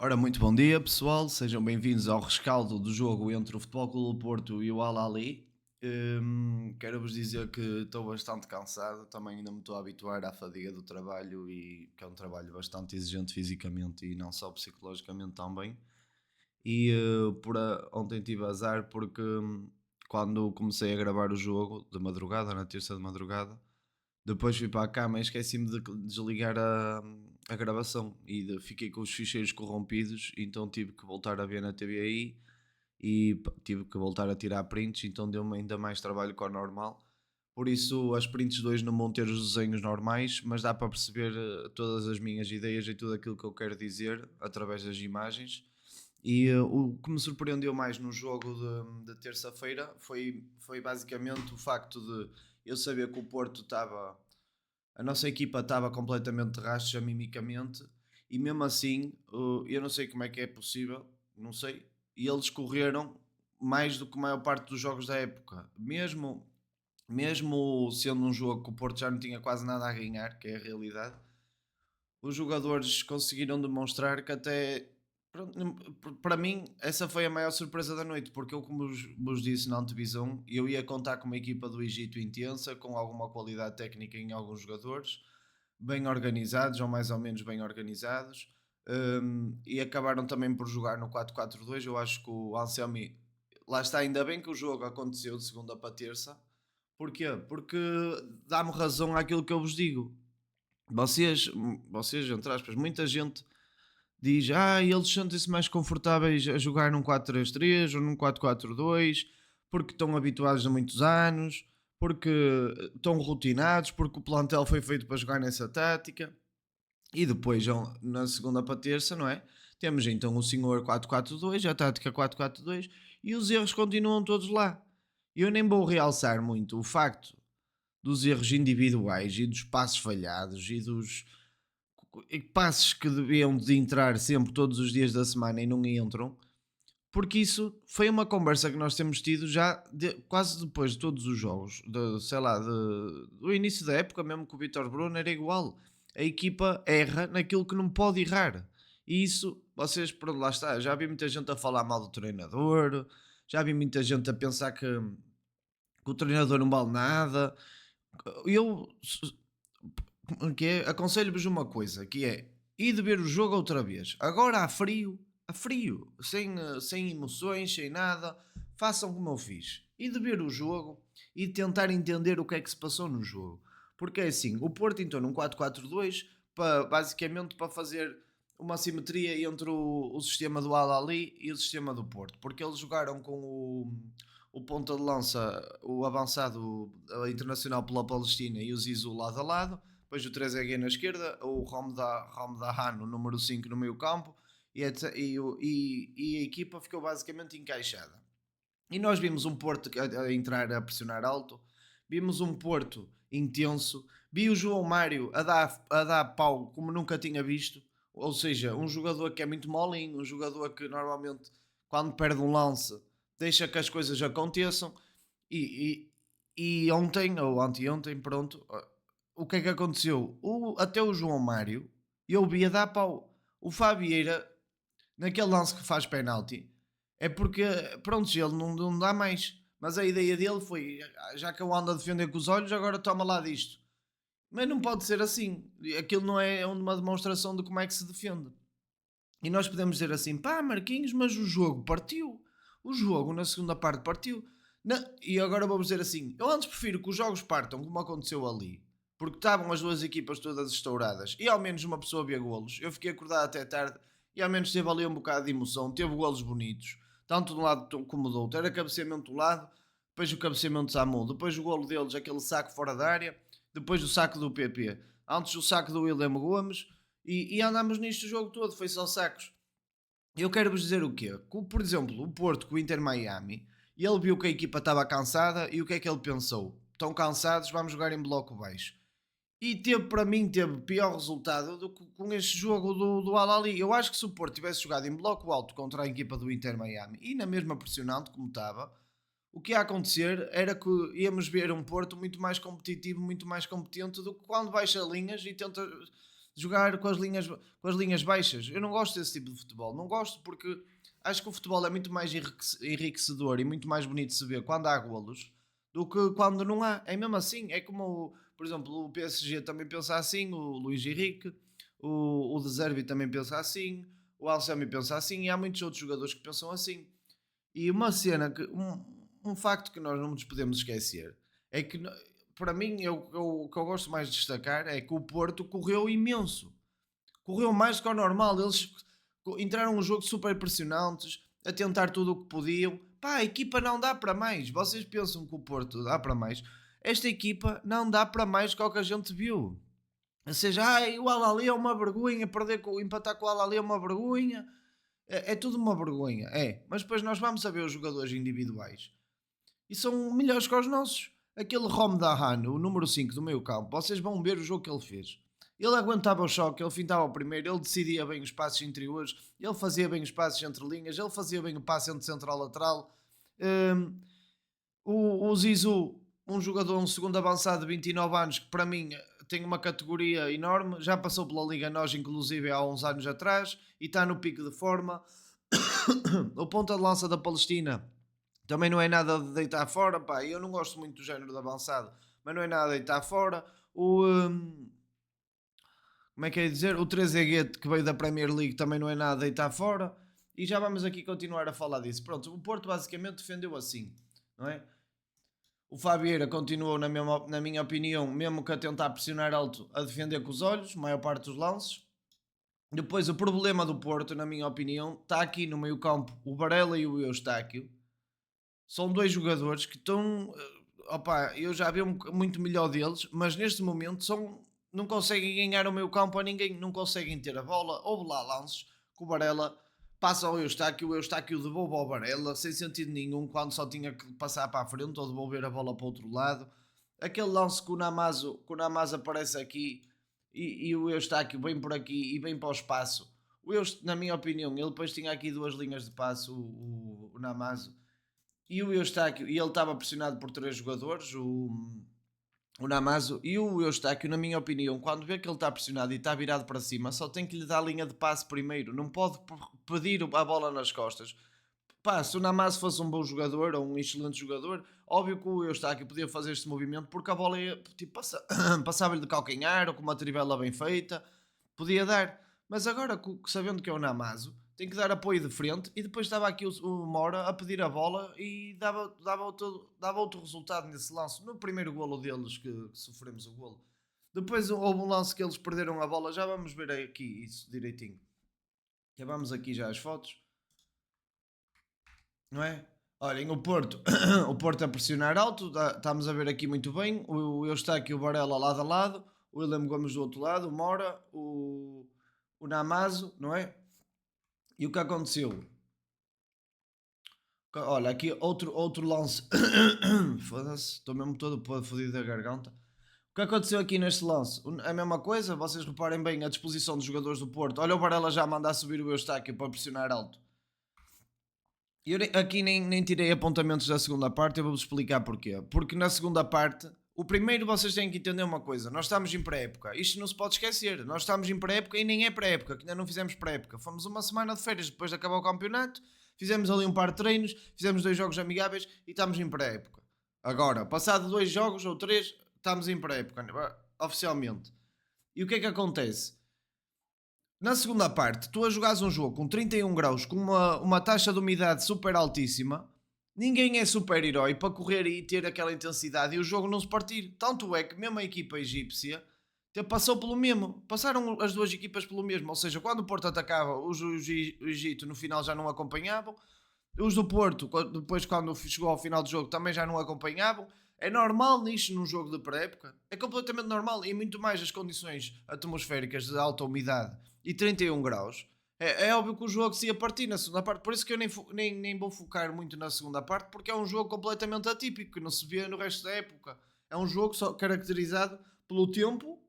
Ora, muito bom dia, pessoal. Sejam bem-vindos ao rescaldo do jogo entre o Futebol Clube do Porto e o Al-Ahly. Quero-vos dizer que estou bastante cansado, também ainda me estou a habituar à fadiga do trabalho e que é um trabalho bastante exigente fisicamente e não só psicologicamente também. Ontem tive azar porque quando comecei a gravar o jogo de madrugada, na terça de madrugada, depois fui para a cama e esqueci-me de desligar a gravação fiquei com os ficheiros corrompidos, então tive que voltar a ver na TVI tive que voltar a tirar prints, então deu-me ainda mais trabalho que o normal. Por isso, as prints 2 não vão ter os desenhos normais, mas dá para perceber todas as minhas ideias e tudo aquilo que eu quero dizer através das imagens. O que me surpreendeu mais no jogo de terça-feira foi basicamente o facto de eu saber que o Porto estava. A nossa equipa estava completamente racha mimicamente e mesmo assim eu não sei como é que é possível, não sei. E eles correram mais do que a maior parte dos jogos da época, mesmo sendo um jogo que o Porto já não tinha quase nada a ganhar, que é a realidade. Os jogadores conseguiram demonstrar que até para mim essa foi a maior surpresa da noite, porque eu como vos disse na antevisão, eu ia contar com uma equipa do Egito intensa, com alguma qualidade técnica em alguns jogadores, bem organizados ou mais ou menos bem organizados, e acabaram também por jogar no 4-4-2. Eu acho que o Anselmi, lá está, ainda bem que o jogo aconteceu de segunda para terça. Porquê? Porque dá-me razão àquilo que eu vos digo. Vocês, entre aspas, muita gente diz: eles sentem-se mais confortáveis a jogar num 4-3-3 ou num 4-4-2 porque estão habituados há muitos anos, porque estão rotinados, porque o plantel foi feito para jogar nessa tática. E depois, na segunda para terça, não é? Temos então o senhor 4-4-2, a tática 4-4-2 e os erros continuam todos lá. Eu nem vou realçar muito o facto dos erros individuais e dos passos falhados e passos que deviam de entrar sempre todos os dias da semana e não entram, porque isso foi uma conversa que nós temos tido já quase depois de todos os jogos, sei lá, do início da época, mesmo com o Vitor Bruno era igual. A equipa erra naquilo que não pode errar. E isso, vocês, pronto, lá está. Já vi muita gente a falar mal do treinador, já vi muita gente a pensar que o treinador não vale nada. Eu aconselho-vos uma coisa, que é ir de ver o jogo outra vez. Agora a frio, sem emoções, sem nada. Façam como eu fiz. Ir de ver o jogo e tentar entender o que é que se passou no jogo. Porque é assim, o Porto entrou num 4-4-2 basicamente para fazer uma simetria entre o sistema do Al-Ali e o sistema do Porto. Porque eles jogaram com o ponta de lança, o avançado internacional pela Palestina e o Zizou lado a lado, depois o Trezeguet na esquerda, o Romdahan, o número 5 no meio campo, e a equipa ficou basicamente encaixada. E nós vimos um Porto a entrar a pressionar alto, vimos um Porto intenso, vi o João Mário a dar pau como nunca tinha visto, ou seja, um jogador que é muito molinho, um jogador que normalmente quando perde um lance deixa que as coisas aconteçam e ontem ou anteontem, pronto, o que é que aconteceu? Até o João Mário eu vi a dar pau. O Fabieira naquele lance que faz penalti, é porque, pronto, ele não dá mais. Mas a ideia dele foi: já que eu ando a defender com os olhos, agora toma lá disto. Mas não pode ser assim. Aquilo não é uma demonstração de como é que se defende. E nós podemos dizer assim: pá, Marquinhos, mas o jogo partiu. O jogo na segunda parte partiu. E agora vamos dizer assim: eu antes prefiro que os jogos partam como aconteceu ali, porque estavam as duas equipas todas estouradas e ao menos uma pessoa via golos. Eu fiquei acordado até tarde e ao menos teve ali um bocado de emoção. Teve golos bonitos, tanto de um lado como do outro. Era cabeceamento do lado, depois o cabeceamento de Samu, depois o golo deles, aquele saco fora da área, depois o saco do PP, antes o saco do William Gomes e andámos nisto o jogo todo, foi só sacos. Eu quero vos dizer o quê? Por exemplo, o Porto com o Inter Miami, ele viu que a equipa estava cansada e o que é que ele pensou? Estão cansados, vamos jogar em bloco baixo. E teve, para mim, teve pior resultado do que com este jogo do Al-Ali. Eu acho que se o Porto tivesse jogado em bloco alto contra a equipa do Inter Miami e na mesma pressionante como estava, o que ia acontecer era que íamos ver um Porto muito mais competitivo, muito mais competente do que quando baixa linhas e tenta. jogar com as linhas baixas. Eu não gosto desse tipo de futebol. Não gosto porque acho que o futebol é muito mais enriquecedor e muito mais bonito de se ver quando há golos do que quando não há. É mesmo assim. É como, por exemplo, o PSG também pensa assim, o Luís Henrique, o De Zerbi também pensa assim, o Alcemi pensa assim e há muitos outros jogadores que pensam assim. E uma cena um facto que nós não nos podemos esquecer é que, para mim, o que eu gosto mais de destacar é que o Porto correu imenso, correu mais do que ao normal. Eles entraram no jogo super pressionantes, a tentar tudo o que podiam. Pá, a equipa não dá para mais. Vocês pensam que o Porto dá para mais? Esta equipa não dá para mais do que o que a gente viu. Ou seja, ai, o Al-Ahly é uma vergonha, empatar com o Al-Ahly é uma vergonha. É tudo uma vergonha, é. Mas depois nós vamos a ver os jogadores individuais e são melhores que os nossos. Aquele Rom Dahan, o número 5 do meio campo, vocês vão ver o jogo que ele fez. Ele aguentava o choque, ele fintava o primeiro, ele decidia bem os passos interiores, ele fazia bem os passos entre linhas, ele fazia bem o passe entre central e lateral. Hum, o Zizou, um jogador, um segundo avançado de 29 anos, que para mim tem uma categoria enorme, já passou pela Liga Nós, inclusive há uns anos atrás, e está no pico de forma. O ponta de lança da Palestina também não é nada de deitar fora, pá. Eu não gosto muito do género de avançado, mas não é nada de deitar fora. Como é que é dizer? O Trezeguet, que veio da Premier League, também não é nada de deitar fora. E já vamos aqui continuar a falar disso. Pronto, o Porto basicamente defendeu assim, não é? O Fabieira continuou, na minha opinião, mesmo que a tentar pressionar alto, a defender com os olhos, maior parte dos lances. Depois, o problema do Porto, na minha opinião, está aqui no meio campo, o Varela e o Eustáquio. São dois jogadores que estão... Opa, eu já vi muito melhor deles, mas neste momento não conseguem ganhar o meio campo a ninguém, não conseguem ter a bola. Houve lá lances que o Varela passa ao Eustáquio, o Eustáquio devolve ao Varela, sem sentido nenhum, quando só tinha que passar para a frente ou devolver a bola para o outro lado. Aquele lance que que o Namazo aparece aqui e o Eustáquio vem por aqui e vem para o espaço. Na minha opinião, ele depois tinha aqui duas linhas de passo, o Namazo, e o Eustáquio, e ele estava pressionado por três jogadores, o Namazo e o Eustáquio, na minha opinião, quando vê que ele está pressionado e está virado para cima, só tem que lhe dar a linha de passe primeiro, não pode pedir a bola nas costas. Pá, se o Namazo fosse um bom jogador ou um excelente jogador, óbvio que o Eustáquio podia fazer este movimento porque a bola ia, tipo, passava-lhe de calcanhar ou com uma trivela bem feita, podia dar. Mas agora, sabendo que é o Namazo, tem que dar apoio de frente e depois estava aqui o Mora a pedir a bola e dava outro resultado nesse lance. No primeiro golo deles que sofremos o golo. Depois houve um lance que eles perderam a bola, já vamos ver aqui isso direitinho. Já vamos aqui já as fotos, não é? Olhem, o Porto, o Porto a pressionar alto, estamos a ver aqui muito bem. O Eustáquio e o Varela lado a lado, o William Gomes do outro lado, o Mora, o Namazo, não é? E o que aconteceu? Olha, aqui outro lance. Foda-se, estou mesmo todo fodido da garganta. O que aconteceu aqui neste lance? A mesma coisa, vocês reparem bem a disposição dos jogadores do Porto. Olha o Varela já a mandar subir o Eustáquio para pressionar alto. Eu aqui nem tirei apontamentos da segunda parte, eu vou-vos explicar porquê. Porque na segunda parte, o primeiro vocês têm que entender uma coisa: nós estamos em pré-época, isto não se pode esquecer. Nós estamos em pré-época e nem é pré-época, que ainda não fizemos pré-época. Fomos uma semana de férias depois de acabar o campeonato, fizemos ali um par de treinos, fizemos 2 jogos amigáveis e estamos em pré-época. Agora, passado 2 jogos ou 3, estamos em pré-época, oficialmente. E o que é que acontece? Na segunda parte, tu a jogares um jogo com 31 graus, com uma taxa de umidade super altíssima, ninguém é super-herói para correr e ter aquela intensidade e o jogo não se partir. Tanto é que mesmo a equipa egípcia passou pelo mesmo. Passaram as duas equipas pelo mesmo. Ou seja, quando o Porto atacava, os do Egito no final já não acompanhavam. Os do Porto, depois quando chegou ao final do jogo, também já não acompanhavam. É normal nisto num jogo de pré-época. É completamente normal. E muito mais as condições atmosféricas de alta umidade e 31 graus. É óbvio que o jogo se ia partir na segunda parte. Por isso que eu nem vou focar muito na segunda parte, porque é um jogo completamente atípico, que não se vê no resto da época. É um jogo só caracterizado pelo tempo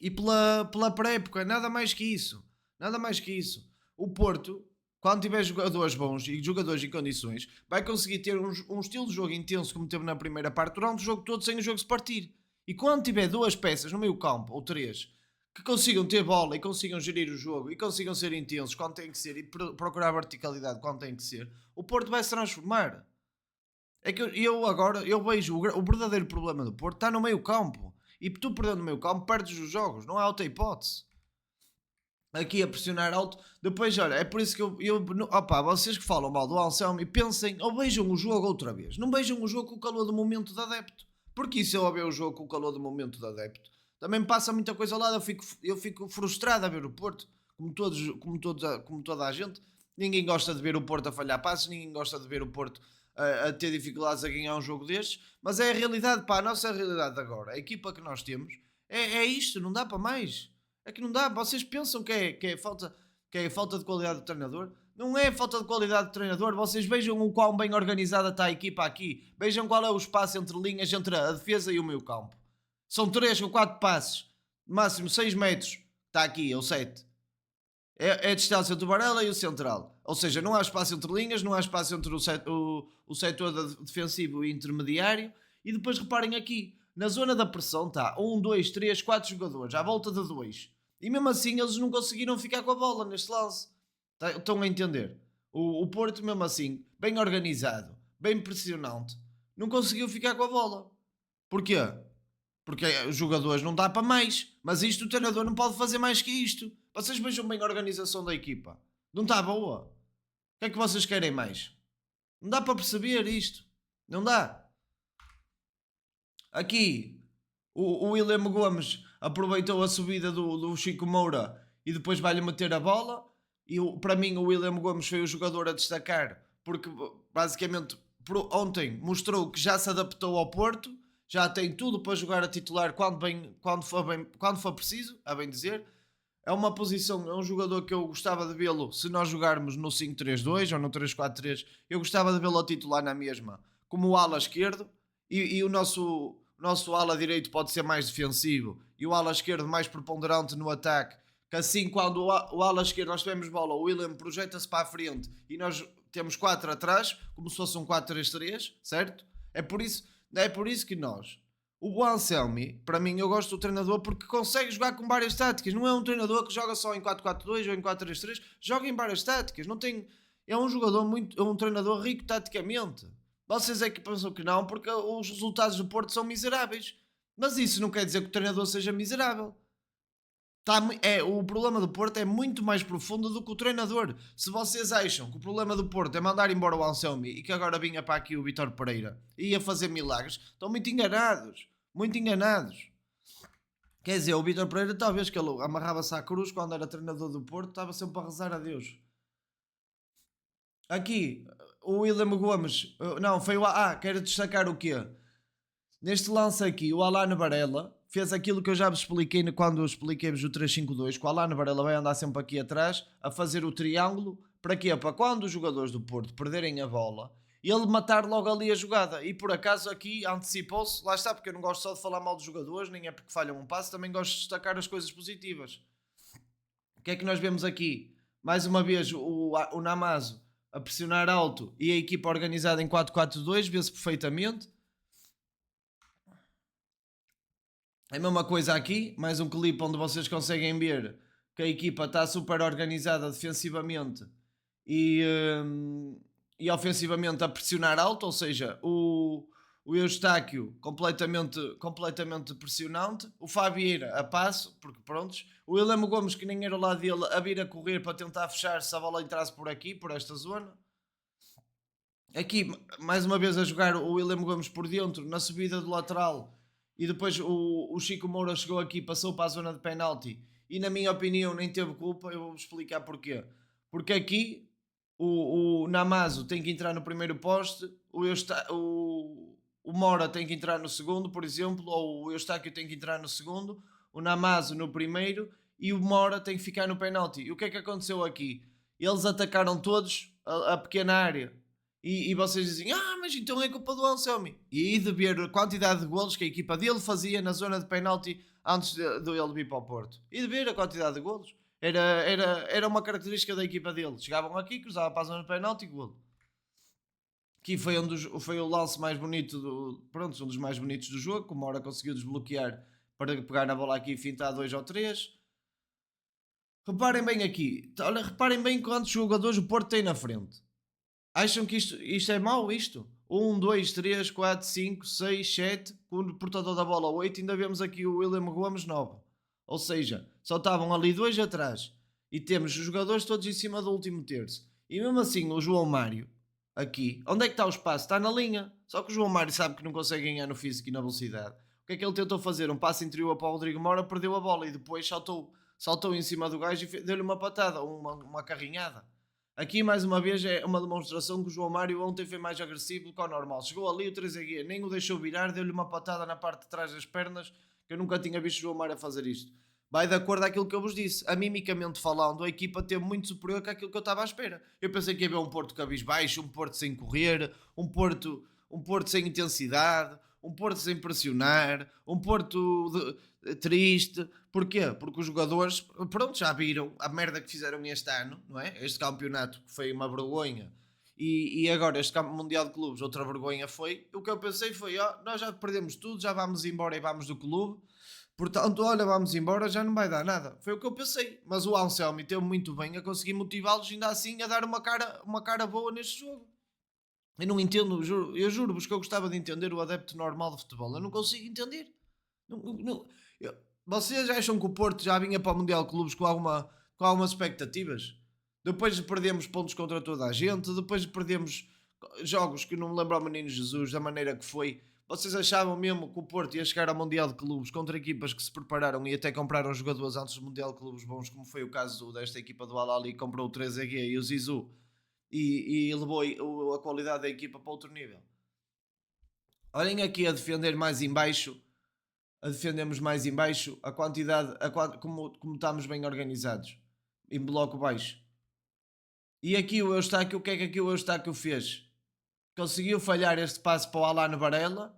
e pela pré-época. Nada mais que isso. Nada mais que isso. O Porto, quando tiver jogadores bons e jogadores em condições, vai conseguir ter um estilo de jogo intenso como teve na primeira parte durante o jogo todo sem o jogo se partir. E quando tiver duas peças no meio campo, ou três, que consigam ter bola e consigam gerir o jogo e consigam ser intensos quando tem que ser e procurar verticalidade quando tem que ser, o Porto vai se transformar. É que eu agora eu vejo o verdadeiro problema do Porto está no meio campo. E tu perdendo no meio campo, perdes os jogos, não há outra hipótese. Aqui a pressionar alto, depois olha, é por isso que opa, vocês que falam mal do Anselmi, pensem ou vejam o jogo outra vez, não vejam o jogo com o calor do momento do adepto, porque isso eu a ver o jogo com o calor do momento do adepto, também passa muita coisa lá, eu fico frustrado a ver o Porto, como toda a gente, ninguém gosta de ver o Porto a falhar passos, ninguém gosta de ver o Porto a ter dificuldades a ganhar um jogo destes, mas é a realidade, pá, a nossa realidade agora, a equipa que nós temos, é isto, não dá para mais. É que não dá, vocês pensam que é falta de qualidade do treinador? Não é falta de qualidade do treinador, vocês vejam o quão bem organizada está a equipa aqui. Vejam qual é o espaço entre linhas, entre a defesa e o meio campo. São 3 ou 4 passes, máximo 6 metros, está aqui, ou 7. É a distância do Varela e o central. Ou seja, não há espaço entre linhas, não há espaço entre o setor defensivo e intermediário. E depois reparem aqui, na zona da pressão está 1, 2, 3, 4 jogadores, à volta de 2. E mesmo assim eles não conseguiram ficar com a bola neste lance. Estão a entender? O Porto, mesmo assim, bem organizado, bem pressionante, não conseguiu ficar com a bola. Porquê? Porque os jogadores não dá para mais. Mas isto o treinador não pode fazer mais que isto. Vocês vejam bem a organização da equipa. Não está boa. O que é que vocês querem mais? Não dá para perceber isto. Não dá. Aqui, o William Gomes aproveitou a subida do Chico Moura e depois vai-lhe meter a bola. E para mim, o William Gomes foi o jogador a destacar porque basicamente ontem mostrou que já se adaptou ao Porto, já tem tudo para jogar a titular quando for preciso, a bem dizer. É uma posição, é um jogador que eu gostava de vê-lo se nós jogarmos no 5-3-2 ou no 3-4-3. Eu gostava de vê-lo a titular na mesma, como o ala esquerdo. E o nosso ala direito pode ser mais defensivo e o ala esquerdo mais preponderante no ataque. Que assim, quando o ala esquerdo nós tivermos bola, o William projeta-se para a frente e nós temos 4 atrás, como se fosse um 4-3-3, certo? É por isso que nós. O Anselmi, para mim, eu gosto do treinador porque consegue jogar com várias táticas. Não é um treinador que joga só em 4-4-2 ou em 4-3-3, joga em várias táticas. Não tem, é um jogador muito, é um treinador rico taticamente. Vocês é que pensam que não, porque os resultados do Porto são miseráveis. Mas isso não quer dizer que o treinador seja miserável. O problema do Porto é muito mais profundo do que o treinador. Se vocês acham que o problema do Porto é mandar embora o Anselmi e que agora vinha para aqui o Vítor Pereira e ia fazer milagres, estão muito enganados. Muito enganados. Quer dizer, o Vítor Pereira, talvez que ele amarrava-se à cruz quando era treinador do Porto, estava sempre a rezar a Deus. Aqui, o William Gomes, não, foi o. Quero destacar o quê? Neste lance aqui, o Alan Varela fez aquilo que eu já vos expliquei quando eu expliquei-vos o 3-5-2, que o Alan Varela vai andar sempre aqui atrás a fazer o triângulo. Para quê? Para quando os jogadores do Porto perderem a bola, ele matar logo ali a jogada. E por acaso aqui antecipou-se, lá está, porque eu não gosto só de falar mal dos jogadores, nem é porque falham um passo, também gosto de destacar as coisas positivas. O que é que nós vemos aqui? Mais uma vez o Namazo a pressionar alto e a equipa organizada em 4-4-2, vê-se perfeitamente. É a mesma coisa aqui, mais um clipe onde vocês conseguem ver que a equipa está super organizada defensivamente e ofensivamente a pressionar alto, ou seja, o Eustáquio completamente pressionante, o Fabieira a passo, porque prontos, o William Gomes que nem era o lado dele a vir a correr para tentar fechar se a bola entrasse por aqui, por esta zona. Aqui, mais uma vez a jogar o William Gomes por dentro, na subida do lateral, e depois o Chico Moura chegou aqui, passou para a zona de penalti, e na minha opinião nem teve culpa, eu vou explicar porquê. Porque aqui o Namazo tem que entrar no primeiro poste, o Mora tem que entrar no segundo, por exemplo, ou o Eustáquio tem que entrar no segundo, o Namazo no primeiro, e o Mora tem que ficar no penalti. E o que é que aconteceu aqui? Eles atacaram todos a pequena área. E vocês dizem, mas então é culpa do Anselmi. E aí de ver a quantidade de golos que a equipa dele fazia na zona de penalti antes de ele vir para o Porto. E de ver a quantidade de golos. Era uma característica da equipa dele. Chegavam aqui, cruzavam para a zona de penalti e golo. Aqui foi o lance mais bonito, um dos mais bonitos do jogo, como a hora conseguiu desbloquear para pegar na bola aqui e fintar 2 ou 3. Reparem bem aqui. Olha, reparem bem quantos jogadores o Porto tem na frente. Acham que isto é mau, isto? 1, 2, 3, 4, 5, 6, 7, com o portador da bola 8, ainda vemos aqui o William Gomes 9. Ou seja, só estavam ali dois atrás. E temos os jogadores todos em cima do último terço. E mesmo assim, o João Mário, aqui, onde é que está o espaço? Está na linha. Só que o João Mário sabe que não consegue ganhar no físico e na velocidade. O que é que ele tentou fazer? Um passe interior para o Rodrigo Moura, perdeu a bola e depois saltou em cima do gajo e deu-lhe uma patada, uma carrinhada. Aqui, mais uma vez, é uma demonstração que o João Mário ontem foi mais agressivo do que ao normal. Chegou ali, o Trezeguet nem o deixou virar, deu-lhe uma patada na parte de trás das pernas, que eu nunca tinha visto o João Mário a fazer isto. Vai de acordo àquilo que eu vos disse. Amimicamente falando, a equipa teve muito superior que aquilo que eu estava à espera. Eu pensei que ia ver um Porto cabisbaixo, um Porto sem correr, um Porto sem intensidade, um Porto sem pressionar, um Porto triste. Porquê? Porque os jogadores, pronto, já viram a merda que fizeram este ano, não é? Este campeonato que foi uma vergonha. E agora este campo mundial de clubes, outra vergonha foi. O que eu pensei foi, ó, nós já perdemos tudo, já vamos embora e vamos do clube. Portanto, olha, vamos embora, já não vai dar nada. Foi o que eu pensei. Mas o Anselmi teve muito bem a conseguir motivá-los ainda assim a dar uma cara boa neste jogo. Eu não entendo, eu juro-vos que eu gostava de entender o adepto normal de futebol. Eu não consigo entender. Eu- vocês acham que o Porto já vinha para o Mundial de Clubes com algumas expectativas? Depois perdemos pontos contra toda a gente, depois perdemos jogos que não me lembro ao Menino Jesus da maneira que foi. Vocês achavam mesmo que o Porto ia chegar ao Mundial de Clubes contra equipas que se prepararam e até compraram jogadores antes do Mundial de Clubes bons, como foi o caso desta equipa do Al-Ahly, que comprou o 3EG e o Zizou e levou a qualidade da equipa para outro nível? Olhem aqui a defender mais em baixo, a defendermos mais em baixo a quantidade, como estamos bem organizados, em bloco baixo. E aqui o Eustáquio, o que é que aqui o Eustáquio fez? Conseguiu falhar este passe para o Alan Varela.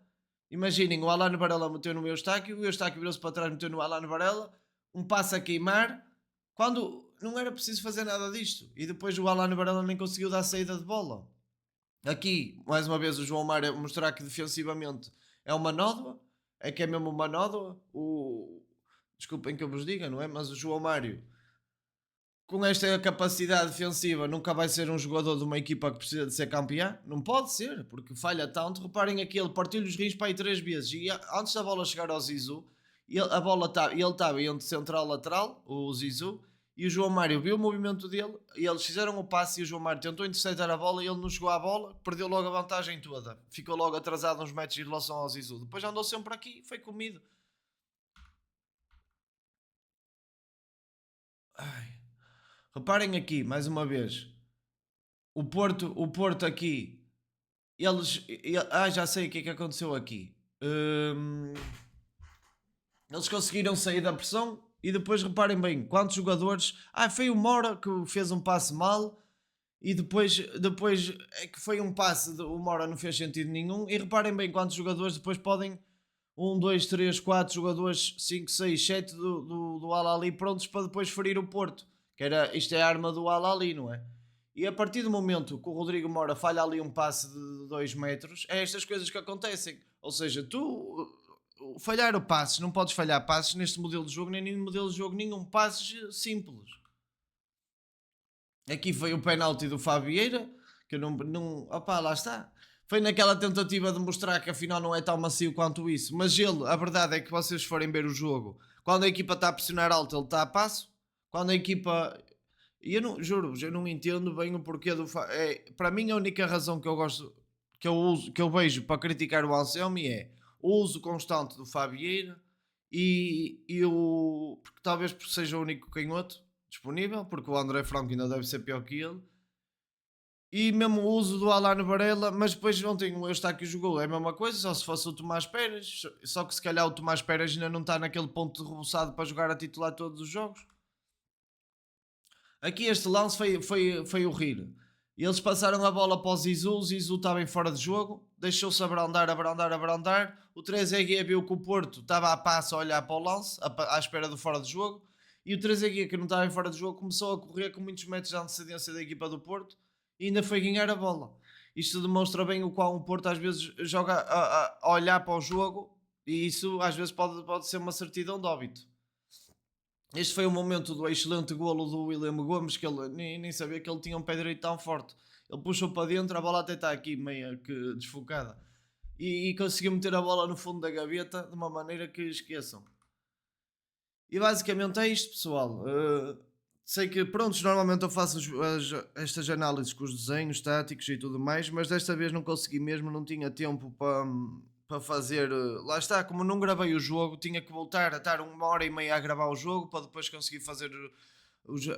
Imaginem, o Alan Varela meteu no Eustáquio, o Eustáquio virou-se para trás, meteu no Alan Varela, um passe a queimar, quando não era preciso fazer nada disto. E depois o Alan Varela nem conseguiu dar saída de bola. Aqui, mais uma vez, o João Mário a mostrar que defensivamente é uma nódoa, é que é mesmo uma nódoa. Desculpem que eu vos diga, não é? Mas o João Mário, com esta capacidade defensiva, nunca vai ser um jogador de uma equipa que precisa de ser campeã. Não pode ser, porque falha tanto. Reparem aqui, ele partiu-lhe os rins para aí 3 vezes. E antes da bola chegar ao Zizou, ele estava entre central e lateral, o Zizou, e o João Mário viu o movimento dele, e eles fizeram o passe e o João Mário tentou interceptar a bola e ele não chegou à bola, perdeu logo a vantagem toda. Ficou logo atrasado uns metros em relação ao Zizou. Depois andou sempre aqui, foi comido. Ai. Reparem aqui, mais uma vez. O Porto aqui, já sei o que é que aconteceu aqui. Eles conseguiram sair da pressão e depois reparem bem, quantos jogadores. Foi o Mora que fez um passe mal e depois é que foi um passe, o Mora não fez sentido nenhum. E reparem bem quantos jogadores depois podem. 1, 2, 3, 4 jogadores, 5, 6, 7 do Al-Ahly prontos para depois ferir o Porto. Isto é a arma do Al-Ahly, não é? E a partir do momento que o Rodrigo Mora falha ali um passe de 2 metros, é estas coisas que acontecem. Ou seja, tu falhar o passes, não podes falhar passes neste modelo de jogo, nem nenhum modelo de jogo, nenhum passes simples. Aqui foi o penalti do Fabieira, que eu opá, lá está. Foi naquela tentativa de mostrar que afinal não é tão macio quanto isso. Mas ele, a verdade é que vocês forem ver o jogo, quando a equipa está a pressionar alto, ele está a passo. Quando a equipa. E eu não, juro-vos, eu não entendo bem o porquê do. Para mim, a única razão que eu gosto, que eu vejo para criticar o Anselmi é o uso constante do Fabieira e o. Porque talvez seja o único canhoto disponível, porque o André Franco ainda deve ser pior que ele. E mesmo o uso do Alan Varela, mas depois ontem o Eustáquio jogou, é a mesma coisa, só se fosse o Tomás Pérez, só que se calhar o Tomás Pérez ainda não está naquele ponto de rebuçado para jogar a titular todos os jogos. Aqui este lance foi o rir. Eles passaram a bola para o Zizou estava em fora de jogo, deixou-se abrandar. O 3EG viu que o Porto estava a passo a olhar para o lance, à espera do fora de jogo, e o 3EG que não estava em fora de jogo começou a correr com muitos metros de antecedência da equipa do Porto e ainda foi ganhar a bola. Isto demonstra bem o qual o Porto às vezes joga a olhar para o jogo e isso às vezes pode ser uma certidão de óbito. Este foi o momento do excelente golo do William Gomes, que ele nem sabia que ele tinha um pé direito tão forte. Ele puxou para dentro, a bola até está aqui meia que desfocada. E conseguiu meter a bola no fundo da gaveta de uma maneira que esqueçam. E basicamente é isto, pessoal. Sei que, prontos, normalmente eu faço estas análises com os desenhos táticos e tudo mais, mas desta vez não consegui mesmo, não tinha tempo para fazer. Lá está, como não gravei o jogo, tinha que voltar a estar 1 hora e meia a gravar o jogo para depois conseguir fazer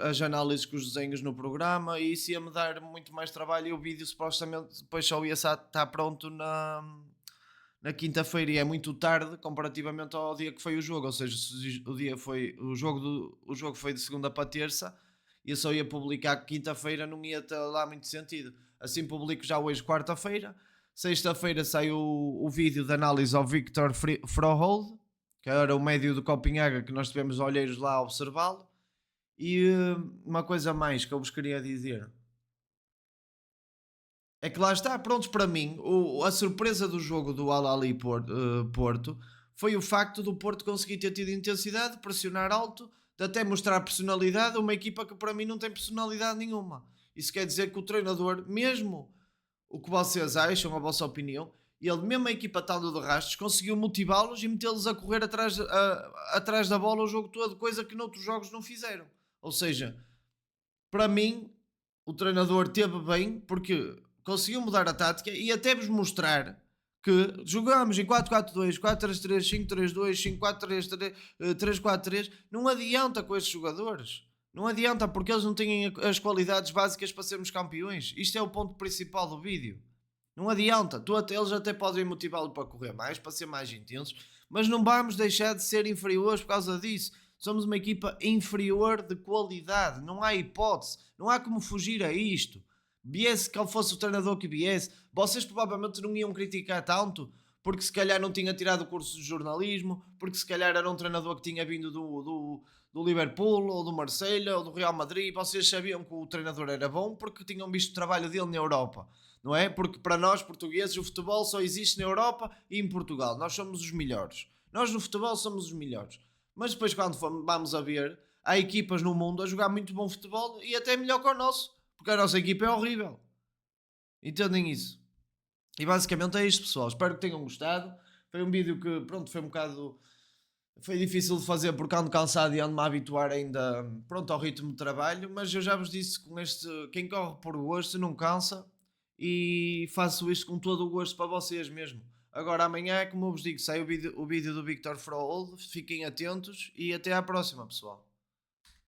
as análises com os desenhos no programa, e isso ia-me dar muito mais trabalho, e o vídeo supostamente depois só ia estar pronto na quinta-feira, e é muito tarde comparativamente ao dia que foi o jogo. Ou seja, se o dia foi o jogo foi de segunda para terça e eu só ia publicar quinta-feira, não ia ter lá muito sentido. Assim publico já hoje, quarta-feira. Sexta-feira sai o vídeo de análise ao Victor Frohold, que era o médio do Copenhaga, que nós tivemos olheiros lá a observá-lo. E uma coisa mais que eu vos queria dizer é que lá está, prontos, para mim, a surpresa do jogo do Al-Ali Porto foi o facto do Porto conseguir ter tido intensidade, pressionar alto, de até mostrar personalidade, uma equipa que para mim não tem personalidade nenhuma. Isso quer dizer que o treinador, mesmo o que vocês acham, a vossa opinião, ele, mesmo a equipa estando de rastros, conseguiu motivá-los e metê-los a correr atrás da bola o jogo todo, coisa que noutros jogos não fizeram. Ou seja, para mim, o treinador teve bem porque conseguiu mudar a tática e até vos mostrar que jogamos em 4-4-2, 4-3-3, 5-3-2, 5-4-3, 3-4-3. Não adianta com estes jogadores. Não adianta porque eles não têm as qualidades básicas para sermos campeões. Isto é o ponto principal do vídeo. Não adianta. Eles até podem motivá-lo para correr mais, para ser mais intensos, mas não vamos deixar de ser inferiores por causa disso. Somos uma equipa inferior de qualidade. Não há hipótese. Não há como fugir a isto. Viesse qual fosse o treinador que viesse, vocês provavelmente não iam criticar tanto, porque se calhar não tinha tirado o curso de jornalismo, porque se calhar era um treinador que tinha vindo do Liverpool, ou do Marselha, ou do Real Madrid. Vocês sabiam que o treinador era bom porque tinham visto o trabalho dele na Europa, não é? Porque para nós portugueses o futebol só existe na Europa e em Portugal. Nós somos os melhores. Nós no futebol somos os melhores. Mas depois, quando vamos a ver, há equipas no mundo a jogar muito bom futebol e até melhor que o nosso, porque a nossa equipa é horrível. Entendem isso? E basicamente é isto, pessoal. Espero que tenham gostado. Foi um vídeo que, pronto, foi um bocado. Foi difícil de fazer porque ando cansado e ando-me a habituar ainda, pronto, ao ritmo de trabalho. Mas eu já vos disse, com este. Quem corre por gosto não cansa. E faço isto com todo o gosto para vocês mesmo. Agora amanhã, como eu vos digo, sai o vídeo do Victor Frohold. Fiquem atentos e até à próxima, pessoal.